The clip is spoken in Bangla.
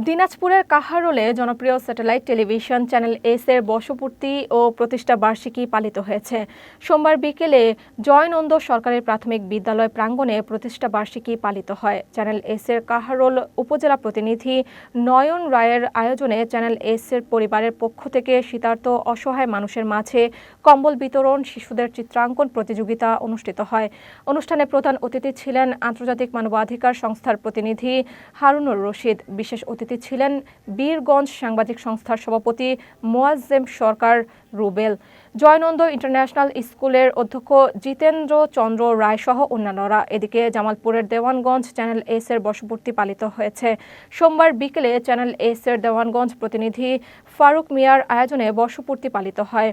দিনাজপুরের কাহারোলে জনপ্রিয় স্যাটেলাইট টেলিভিশন চ্যানেল এস-এর বর্ষপূর্তি ও প্রতিষ্ঠা বার্ষিকী পালিত হয়েছে। সোমবার বিকেলে জয়নন্দ সরকারি প্রাথমিক বিদ্যালয় প্রাঙ্গণে প্রতিষ্ঠা বার্ষিকী পালিত হয়। চ্যানেল এস-এর কাহারোল উপজেলা প্রতিনিধি নয়ন রায়ের আয়োজনে চ্যানেল এস-এর পরিবারের পক্ষ থেকে শীতার্ত অসহায় মানুষের মাঝে কম্বল বিতরণ, শিশুদের চিত্রাঙ্কন প্রতিযোগিতা অনুষ্ঠিত হয়। অনুষ্ঠানে প্রধান অতিথি ছিলেন আন্তর্জাতিক মানবাধিকার সংস্থার প্রতিনিধি হারুনুর রশিদ। বিশেষ অতিথি ছিলেন বীরগঞ্জ সাংবাদিক সংস্থার সভাপতি মোয়াজ্জেম সরকার রুবেল, জয়নন্দ ইন্টারন্যাশনাল স্কুলের অধ্যক্ষ জিতেন্দ্র চন্দ্র রায় সহ অন্যান্যরা। এদিকে জামালপুরের দেওয়ানগঞ্জ চ্যানেল এস-এর বর্ষপূর্তি পালিত হয়েছে। সোমবার বিকেলে চ্যানেল এস-এর দেওয়ানগঞ্জ প্রতিনিধি ফারুক মিয়ার আয়োজনে বর্ষপূর্তি পালিত হয়।